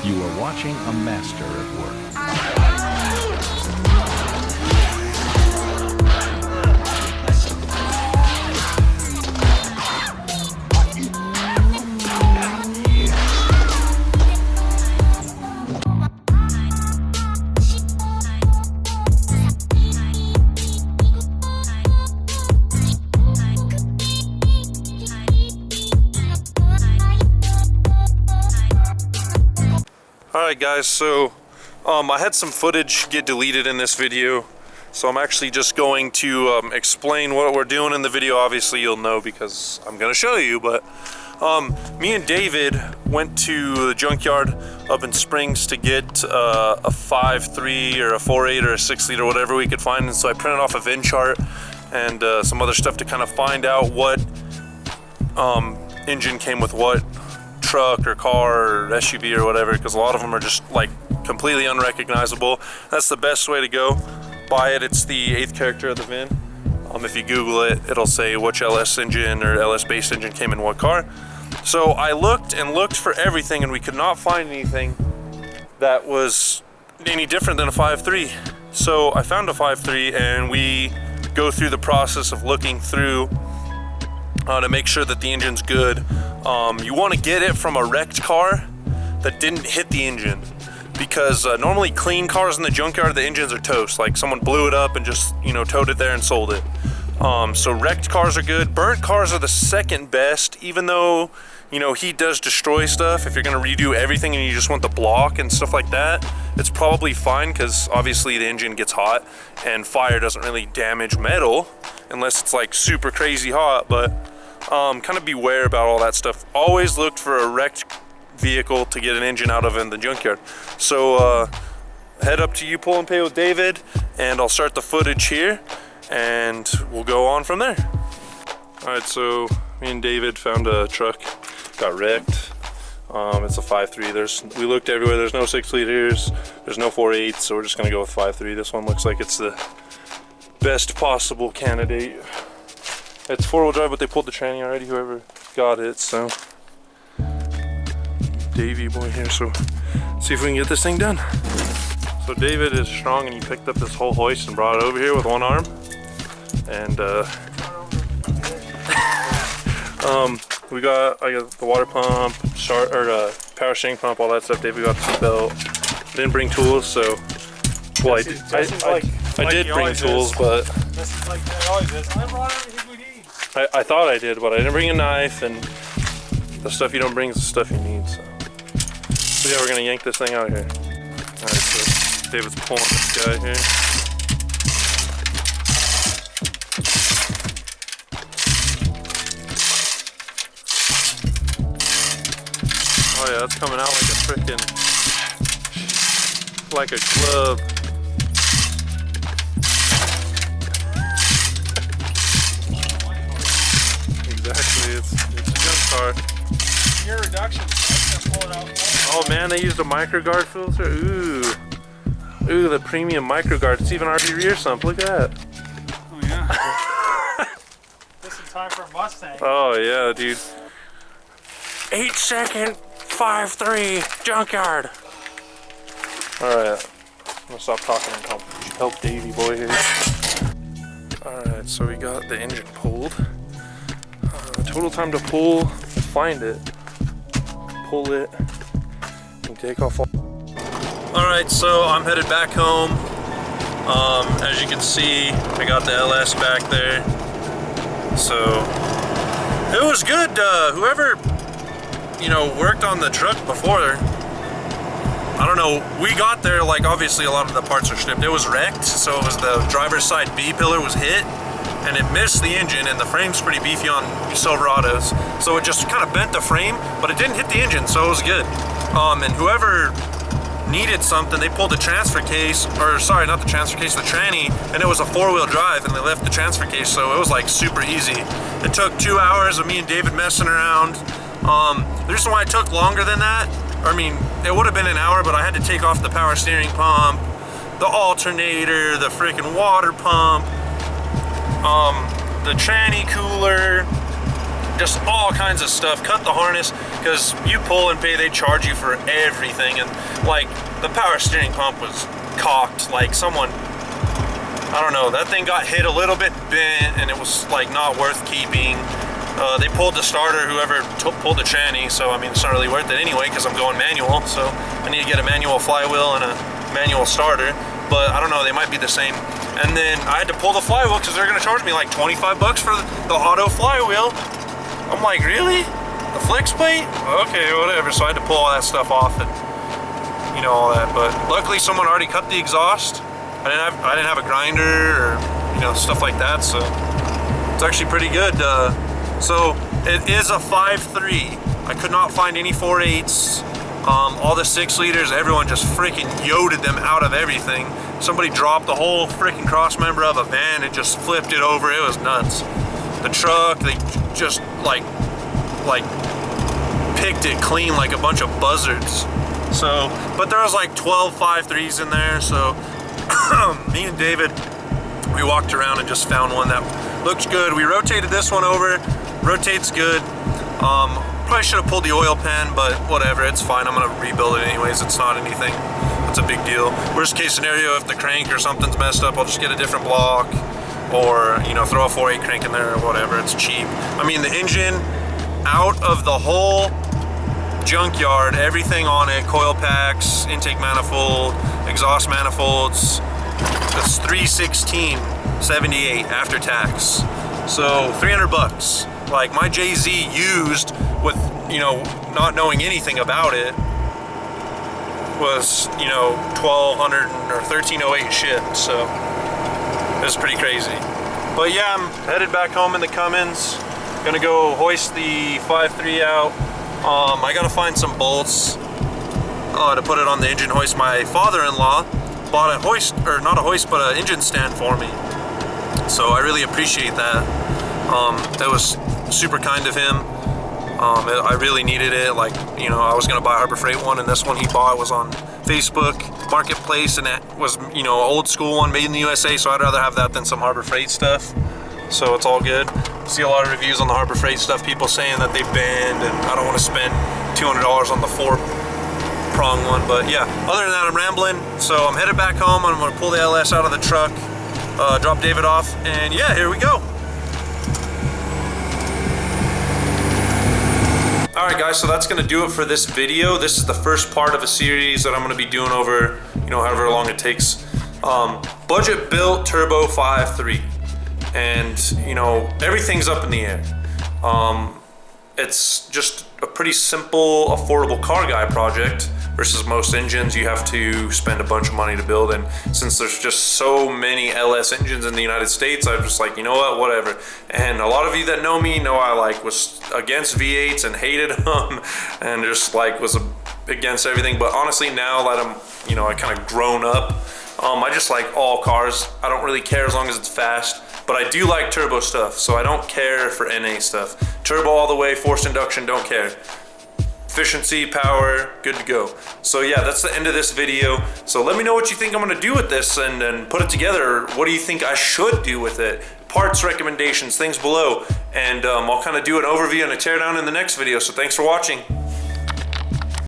You are watching a master at work. Alright guys, so I had some footage get deleted in this video, so I'm actually just going to explain what we're doing in the video. Obviously you'll know because I'm going to show you, but me and David went to the junkyard up in Springs to get a 5.3 or a 4.8 or a 6 liter, whatever we could find, and so I printed off a VIN chart and some other stuff to kind of find out what engine came with what truck or car or SUV or whatever, because a lot of them are just like completely unrecognizable. That's the best way to go. Buy it. It's the 8th character of the VIN. If you Google it, it'll say which LS engine or LS base engine came in what car. So I looked and looked for everything, and we could not find anything that was any different than a 5.3. So I found a 5.3, and we go through the process of looking through to make sure that the engine's good. You want to get it from a wrecked car that didn't hit the engine, because normally clean cars in the junkyard, the engines are toast. Like someone blew it up and just, you know, towed it there and sold it. So wrecked cars are good. Burnt cars are the second best, even though, you know, heat does destroy stuff. If you're gonna redo everything and you just want the block and stuff like that, it's probably fine, because obviously the engine gets hot and fire doesn't really damage metal unless it's like super crazy hot. But kind of beware about all that stuff. Always look for a wrecked vehicle to get an engine out of in the junkyard. So head up to U Pull and Pay with David, and I'll start the footage here and we'll go on from there. Alright, so me and David found a truck, got wrecked. It's a 5.3. We looked everywhere. There's no 6 liters, there's no 4.8, so we're just gonna go with 5.3. This one looks like it's the best possible candidate. It's 4-wheel drive, but they pulled the tranny already, whoever got it, so Davey boy here, so see if we can get this thing done. So David is strong, and he picked up this whole hoist and brought it over here with one arm, and I got the water pump, power steering pump, all that stuff. David got the seat belt. Didn't bring tools, so well, I did bring tools, but this is like it always is. I brought everything we need. I thought I did, but I didn't bring a knife, and the stuff you don't bring is the stuff you need. So yeah, we're gonna yank this thing out of here. All right, so David's pulling this guy here. Oh yeah, that's coming out like a frickin', like a glove. Exactly, it's a junk car. Gear reduction, so I'm gonna pull it out. Oh man, they used a microguard filter. Ooh, the premium microguard. It's even RV rear sump. Look at that. Oh yeah. This is time for a Mustang. Oh yeah, dude. 8-second 5.3 junkyard. All right, I'm gonna stop talking and help Davey boy here. All right, so we got the engine pulled. Total time to pull, find it, pull it, and take off all. Alright, so I'm headed back home. As you can see, I got the LS back there. So it was good. Whoever, you know, worked on the truck before, I don't know, we got there, like obviously a lot of the parts are stripped. It was wrecked, so it was the driver's side B pillar was hit, and it missed the engine, and the frame's pretty beefy on Silverados, so it just kind of bent the frame, but it didn't hit the engine, so it was good. And whoever needed something, they pulled the transfer case, or sorry, not the transfer case, the tranny, and it was a 4-wheel drive, and they left the transfer case, so it was like super easy. It took 2 hours of me and David messing around. The reason why it took longer than that, I mean, it would have been an hour, but I had to take off the power steering pump, the alternator, the freaking water pump, the tranny cooler, just all kinds of stuff. Cut the harness, because you pull and pay, they charge you for everything. And like the power steering pump was cocked, like someone, I don't know, that thing got hit a little bit bent and it was like not worth keeping. They pulled the starter, whoever pulled the tranny, so I mean it's not really worth it anyway because I'm going manual, so I need to get a manual flywheel and a manual starter, but I don't know, they might be the same. And then I had to pull the flywheel because they're gonna charge me like 25 bucks for the auto flywheel. I'm like, really? The flex plate? Okay, whatever. So I had to pull all that stuff off and you know, all that, but luckily someone already cut the exhaust. I didn't have a grinder or, you know, stuff like that, so it's actually pretty good. So it is a 5.3. I could not find any 4.8s. All the 6 liters, everyone just freaking yoded them out of everything. Somebody dropped the whole freaking cross member of a van and just flipped it over. It was nuts. The truck, they just like picked it clean like a bunch of buzzards. So, but there was like 12 5.3s in there, so me and David, we walked around and just found one that looks good. We rotated this one over, rotates good. Probably should have pulled the oil pan, but whatever, it's fine. I'm gonna rebuild it anyways. It's not anything, it's a big deal. Worst case scenario, if the crank or something's messed up, I'll just get a different block, or you know, throw a 4.8 crank in there or whatever. It's cheap. I mean, the engine, out of the whole junkyard, everything on it, coil packs, intake manifold, exhaust manifolds, it's $316.78 after tax. So 300 bucks. Like my JZ used with, you know, not knowing anything about it was, you know, 1,200 or 1,308 shipped. So it was pretty crazy. But yeah, I'm headed back home in the Cummins. Gonna go hoist the 5.3 out. I gotta find some bolts to put it on the engine hoist. My father-in-law bought a hoist, or not a hoist, but an engine stand for me. So I really appreciate that. That was super kind of him. I really needed it. Like, you know, I was gonna buy a Harbor Freight one, and this one he bought was on Facebook Marketplace, and it was, you know, old school one made in the USA, so I'd rather have that than some Harbor Freight stuff. So it's all good. See a lot of reviews on the Harbor Freight stuff, people saying that they bend, and I don't want to spend $200 on the 4-prong one. But yeah, other than that, I'm rambling. So I'm headed back home. I'm gonna pull the LS out of the truck, drop David off, and yeah, here we go. Alright guys, so that's gonna do it for this video. This is the first part of a series that I'm gonna be doing over, you know, however long it takes. Budget built turbo 5.3. And you know, everything's up in the air. It's just a pretty simple, affordable car guy project versus most engines you have to spend a bunch of money to build. And since there's just so many LS engines in the United States, I'm just like, you know what, whatever. And a lot of you that know me know I like was against V8s and hated them and just like was against everything. But honestly, now that I'm, you know, I kind of grown up, I just like all cars. I don't really care as long as it's fast. But I do like turbo stuff, so I don't care for NA stuff. Turbo all the way, forced induction, don't care. Efficiency, power, good to go. So yeah, that's the end of this video. So let me know what you think I'm gonna do with this and put it together. What do you think I should do with it? Parts recommendations, things below. And I'll kind of do an overview and a teardown in the next video. So thanks for watching.